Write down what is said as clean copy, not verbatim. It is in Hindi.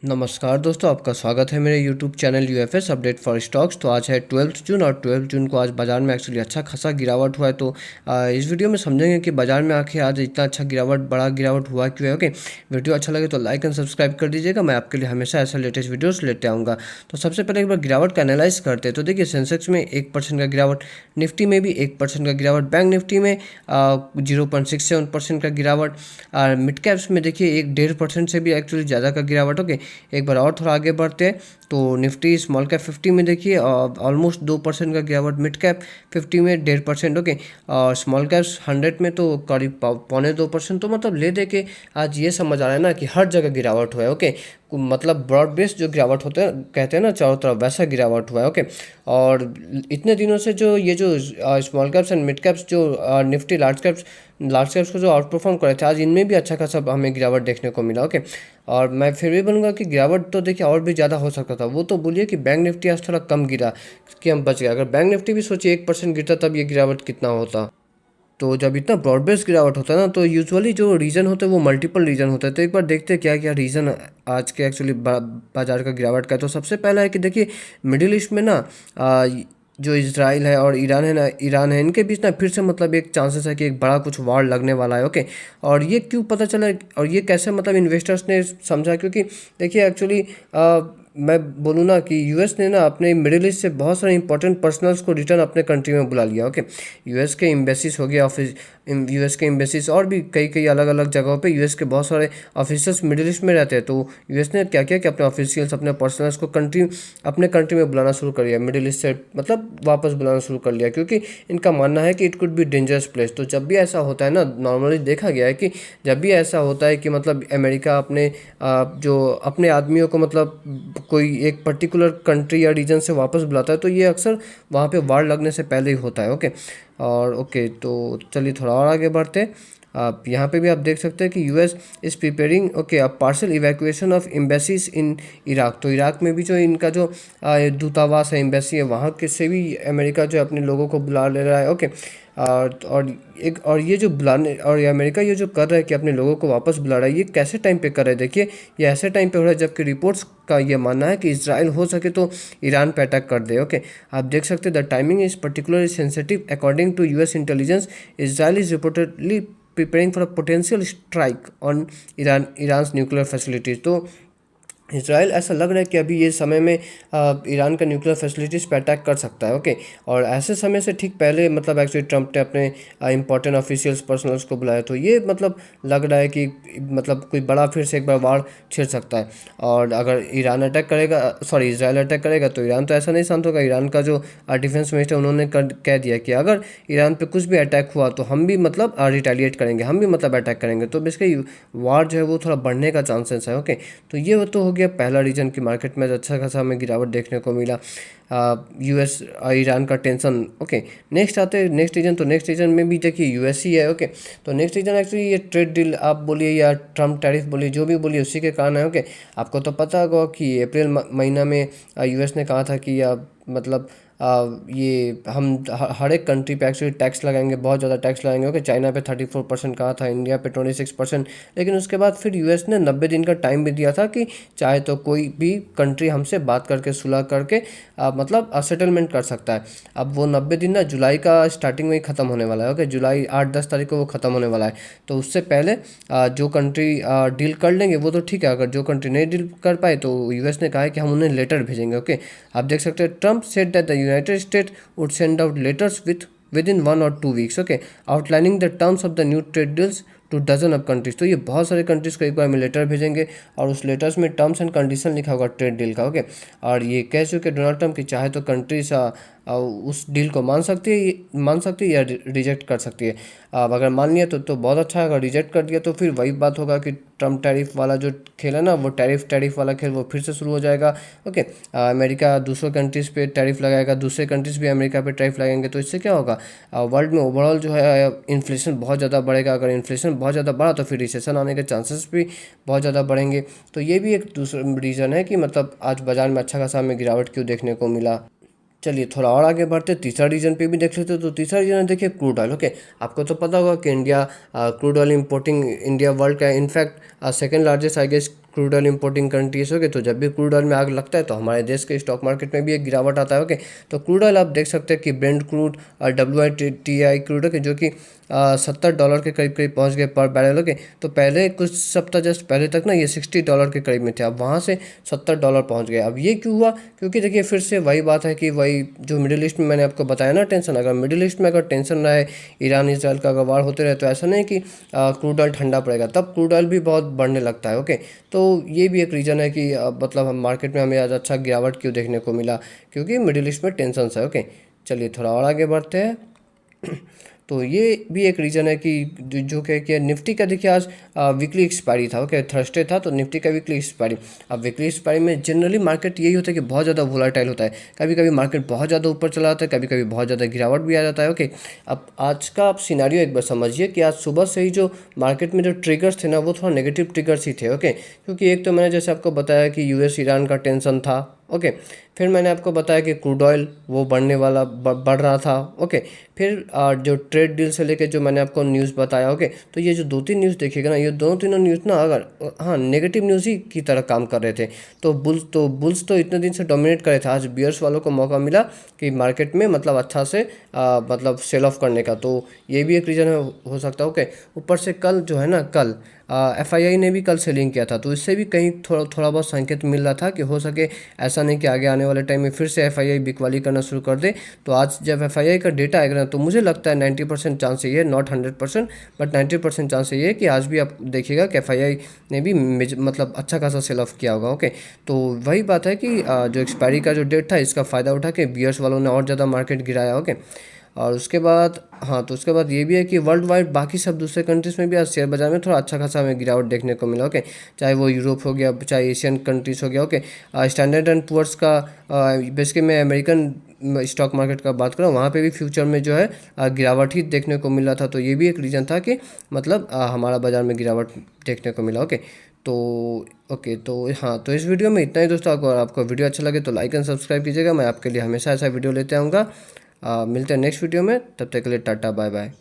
नमस्कार दोस्तों, आपका स्वागत है मेरे YouTube channel UFS update for stocks. तो आज है 12 जून और 12 जून को आज बाज़ार में एक्चुअली अच्छा खासा गिरावट हुआ है। तो इस वीडियो में समझेंगे कि बाज़ार में आखिर आज इतना अच्छा बड़ा गिरावट हुआ क्यों है। ओके, वीडियो अच्छा लगे तो लाइक एंड सब्सक्राइब कर दीजिएगा। मैं आपके लिए हमेशा ऐसा लेटेस्ट वीडियोस लेते आऊँगा। तो सबसे पहले एक बार गिरावट का एनालाइज करते हैं। तो देखिए, सेंसेक्स में 1% का गिरावट, निफ्टी में भी 1% का गिरावट, बैंक निफ्टी में 0.67% का गिरावट, और मिड कैप्स में देखिए 1.5% से भी एक्चुअली ज़्यादा का गिरावट। ओके, एक बार और थोड़ा आगे बढ़ते हैं तो निफ्टी स्मॉल कैप 50 में देखिए ऑलमोस्ट 2% का गिरावट, मिड कैप 50 में 1.5%। ओके, और स्मॉल कैप्स 100 में तो करीब 1.25%। तो मतलब ले दे के आज ये समझ आ रहा है ना कि हर जगह गिरावट हुआ है। ओके, मतलब ब्रॉड बेस्ड जो गिरावट होते हैं, कहते हैं ना चारों तरफ, वैसा गिरावट हुआ है। ओके, और इतने दिनों से जो ये जो small caps and mid caps जो निफ्टी लार्ज कैप्स को जो आउट परफॉर्म करे थे, आज इनमें भी अच्छा खासा हमें गिरावट देखने को मिला। ओके, और मैं फिर भी बोलूँगा कि गिरावट तो देखिए और भी ज़्यादा हो सकता था। वो तो बोलिए कि बैंक निफ्टी आज थोड़ा कम गिरा कि हम बच गए। अगर बैंक निफ्टी भी सोचिए 1% गिरता तब ये गिरावट कितना होता। तो जब इतना ब्रॉड बेस्ड गिरावट होता है ना, तो यूजुअली जो रीज़न होते हैं वो मल्टीपल रीज़न होता है। तो एक बार देखते हैं क्या क्या रीज़न आज के एक्चुअली बाजार का गिरावट का है। तो सबसे पहला है कि देखिए, मिडिल ईस्ट में ना जो इजराइल है और ईरान है ना, ईरान है, इनके बीच ना फिर से मतलब एक चांसेस है कि एक बड़ा कुछ वार लगने वाला है। ओके, और ये क्यों पता चला और ये कैसे मतलब इन्वेस्टर्स ने समझा, क्योंकि देखिए एक्चुअली मैं बोलूँ ना कि यूएस ने ना अपने मिडिल ईस्ट से बहुत सारे इंपॉर्टेंट पर्सनल्स को रिटर्न अपने कंट्री में बुला लिया। ओके, यूएस के एम्बेसीज हो गया, ऑफिस यूएस के एम्बेसीज और भी कई कई अलग अलग जगहों पे यूएस के बहुत सारे ऑफिसर्स मिडिल ईस्ट में रहते हैं। तो यूएस ने क्या किया कि अपने ऑफिशियल्स, अपने पर्सनल्स को अपने कंट्री में बुलाना शुरू कर दिया, मिडिल ईस्ट से मतलब वापस बुलाना शुरू कर लिया, क्योंकि इनका मानना है कि it could be dangerous place. तो जब भी ऐसा होता है ना, नॉर्मली देखा गया है कि जब भी ऐसा होता है कि मतलब अमेरिका अपने जो अपने आदमियों को मतलब कोई एक पर्टिकुलर कंट्री या रीजन से वापस बुलाता है, तो ये अक्सर वहाँ पे वार लगने से पहले ही होता है। ओके, और ओके तो चलिए थोड़ा और आगे बढ़ते हैं। आप यहाँ पे भी आप देख सकते हैं कि US is preparing okay a parcel evacuation of embassies in Iraq. तो इराक में भी जो इनका जो दूतावास है, एम्बेसी है, वहाँ के से भी अमेरिका जो अपने लोगों को बुला ले रहा है। ओके, और ये जो बुलाने और ये अमेरिका ये जो कर रहा है कि अपने लोगों को वापस बुला रहा है, ये कैसे टाइम पे कर रहा है। देखिए, ये ऐसे टाइम पे हो रहा है जबकि रिपोर्ट्स का ये मानना है कि इजराइल हो सके तो ईरान पे अटैक कर दे। ओके, आप देख सकते हैं the timing is particularly sensitive according to US intelligence. Israel is reportedly preparing for a potential strike on Iran nuclear facilities. तो इसराइल ऐसा लग रहा है कि अभी ये समय में ईरान का न्यूक्लियर फैसिलिटीज़ पे अटैक कर सकता है। ओके, और ऐसे समय से ठीक पहले मतलब एक्चुअली ट्रंप ने अपने इंपॉर्टेंट ऑफिशियल्स पर्सनल्स को बुलाया। तो ये मतलब लग रहा है कि मतलब कोई बड़ा फिर से एक बार वार छिड़ सकता है। और अगर ईरान अटैक करेगा, सॉरी इसराइल अटैक करेगा, तो ईरान तो ऐसा नहीं शांत होगा। ईरान का जो डिफेंस मिनिस्टर उन्होंने कह दिया कि अगर ईरान पे कुछ भी अटैक हुआ तो हम भी मतलब रिटेलिएट करेंगे, हम भी मतलब अटैक करेंगे। तो बेसिकली वार जो है वो थोड़ा बढ़ने का चांसेस है। ओके, तो ये तो हो गया पहला रीजन कि मार्केट में अच्छा खासा हमें गिरावट देखने को मिला, यूएस ईरान का टेंशन। ओके, नेक्स्ट आते हैं नेक्स्ट रीजन। तो नेक्स्ट रीजन में भी देखिए यूएस ही है। ओके, तो नेक्स्ट रीजन एक्चुअली ये ट्रेड डील आप बोलिए या ट्रम्प टैरिफ बोलिए, जो भी बोलिए, उसी के कारण है। ओके, आपको तो पता होगा कि अप्रैल महीना में यूएस ने कहा था कि मतलब ये हम हर एक कंट्री पे एक्चुअली टैक्स लगाएंगे, बहुत ज़्यादा टैक्स लगाएंगे। ओके, चाइना पे 34% कहा था, इंडिया पे 26%। लेकिन उसके बाद फिर यूएस ने 90 दिन का टाइम भी दिया था कि चाहे तो कोई भी कंट्री हमसे बात करके सुलह करके मतलब सेटलमेंट कर सकता है। अब वो 90 दिन ना जुलाई का स्टार्टिंग में ही ख़त्म होने वाला है। ओके, जुलाई 8-10 तारीख को वो ख़त्म होने वाला है। तो उससे पहले जो कंट्री डील कर लेंगे वो तो ठीक है, अगर जो कंट्री नहीं डील कर पाए तो यूएस ने कहा है कि हम उन्हें लेटर भेजेंगे। ओके, आप देख सकते हैं Trump said that the United State would send out letters within 1 or 2 weeks। Okay, outlining the terms of the new trade deals to dozen of countries. तो ये बहुत सारे कंट्रीज को एक बार में लेटर भेजेंगे और उस लेटर्स में टर्म्स एंड कंडीशन लिखा होगा ट्रेड डील का। ओके, और ये कह चुके डोनाल्ड ट्रम्प कि चाहे तो कंट्रीज उस डील को मान सकती है या रिजेक्ट कर सकती है। अब अगर मान लिया तो बहुत अच्छा है, अगर रिजेक्ट कर दिया तो फिर वही बात होगा कि ट्रम्प टैरिफ वाला जो खेल है ना, वो टैरिफ वाला खेल वो फिर से शुरू हो जाएगा। ओके, अमेरिका दूसरे कंट्रीज़ पे टैरिफ लगाएगा, दूसरे कंट्रीज़ भी अमेरिका पे टैरिफ लगाएंगे। तो इससे क्या होगा, वर्ल्ड में ओवरऑल जो है इन्फ्लेशन बहुत ज़्यादा बढ़ेगा। अगर इन्फ्लेशन बहुत ज़्यादा बढ़ा तो फिर रिसेशन आने के चांसेस भी बहुत ज़्यादा बढ़ेंगे। तो ये भी एक दूसरा रीज़न है कि मतलब आज बाज़ार में अच्छा खासा हमें गिरावट क्यों देखने को मिला। चलिए थोड़ा और आगे बढ़ते तीसरा रीजन पे भी देख लेते हैं। तो तीसरा रीजन है देखिए क्रूड ऑयल। ओके, आपको तो पता होगा कि India crude oil importing India world का in fact second largest I guess crude oil importing countries हो गए, तो जब भी क्रूड ऑयल में आग लगता है तो हमारे देश के स्टॉक मार्केट में भी एक गिरावट आता है। ओके, तो क्रूड ऑयल आप देख सकते हैं कि ब्रेंट क्रूड और WTI क्रूड ओके जो कि $70 के करीब करीब पहुंच गए पर बैरल। ओके, तो पहले कुछ सप्ताह जस्ट पहले तक ना ये $60 के करीब में थे, अब वहाँ से $70 पहुंच गए। अब ये क्यों हुआ? क्योंकि देखिए फिर से वही बात है कि वही जो मिडिल ईस्ट में मैंने आपको बताया ना टेंशन, अगर मिडिल ईस्ट में अगर टेंशन रहे, ईरान इसराइल का अगर वार होते रहे, तो ऐसा नहीं कि क्रूड ऑयल ठंडा पड़ेगा, तब क्रूड ऑयल भी बहुत बढ़ने लगता है। ओके, तो ये भी एक रीज़न है कि मतलब हम मार्केट में हमें आज अच्छा गिरावट क्यों देखने को मिला, क्योंकि मिडिल ईस्ट में टेंशन है। ओके, चलिए थोड़ा और आगे बढ़ते हैं। तो ये भी एक रीज़न है कि जो कि निफ्टी का देखिए आज वीकली एक्सपायरी था। ओके, थर्सडे था तो निफ्टी का वीकली एक्सपायरी। अब वीकली एक्सपायरी में जनरली मार्केट यही होता है कि बहुत ज़्यादा वोलाटाइल होता है, कभी कभी मार्केट बहुत ज़्यादा ऊपर चला जाता है, कभी कभी बहुत ज़्यादा गिरावट भी आ जाता है। ओके, अब आज का आप सिनारियो एक बार समझिए कि आज सुबह से ही जो मार्केट में जो ट्रिगर्स थे ना वो थोड़ा नेगेटिव ट्रिगर्स ही थे। ओके, क्योंकि एक तो मैंने जैसे आपको बताया कि US ईरान का टेंशन था। ओके, फिर मैंने आपको बताया कि क्रूड ऑयल वो बढ़ने वाला बढ़ रहा था। ओके, फिर जो ट्रेड डील से लेके जो मैंने आपको न्यूज़ बताया। ओके, तो ये जो 2-3 न्यूज़ देखिएगा ना, ये दोनों तीनों न्यूज़ ना अगर हाँ नेगेटिव न्यूज़ ही की तरह काम कर रहे थे। तो बुल्स तो इतने दिन से डोमिनेट कर रहे थे, आज बियर्स वालों को मौका मिला कि मार्केट में मतलब अच्छा से मतलब सेल ऑफ करने का, तो ये भी एक रीज़न हो सकता है। ओके, ऊपर से कल जो है ना, कल FII ने भी कल सेलिंग किया था, तो इससे भी कहीं थोड़ा बहुत संकेत मिल रहा था कि हो सके ऐसा नहीं कि आगे आने वाले टाइम में फिर से FII बिकवाली करना शुरू कर दे। तो आज जब FII का डेटा आएगा ना, तो मुझे लगता है 90% चांस ये है, नॉट 100% बट 90% चांस ये है कि आज भी आप देखिएगा कि FII ने भी मतलब अच्छा खासा सेल ऑफ किया होगा। ओके, तो वही बात है कि जो एक्सपायरी का जो डेट था इसका फ़ायदा उठा के बियर्स वालों ने और ज़्यादा मार्केट गिराया। ओके, और उसके बाद हाँ, तो उसके बाद ये भी है कि वर्ल्ड वाइड बाकी सब दूसरे कंट्रीज़ में भी आज शेयर बाजार में थोड़ा अच्छा खासा हमें गिरावट देखने को मिला। ओके, चाहे वो यूरोप हो गया, चाहे एशियन कंट्रीज़ हो गया। ओके, स्टैंडर्ड एंड पुअर्स का बेसिकली मैं अमेरिकन स्टॉक मार्केट का बात करूँ, वहाँ पे भी फ्यूचर में जो है गिरावट ही देखने को मिला था। तो ये भी एक रीज़न था कि मतलब हमारा बाज़ार में गिरावट देखने को मिला। ओके, तो ओके, तो हाँ, तो इस वीडियो में इतना ही दोस्तों। अगर आपको वीडियो अच्छा लगे तो लाइक एंड सब्सक्राइब कीजिएगा, मैं आपके लिए हमेशा ऐसा वीडियो लेते आऊँगा। मिलते हैं नेक्स्ट वीडियो में, तब तक के लिए टाटा बाय बाय।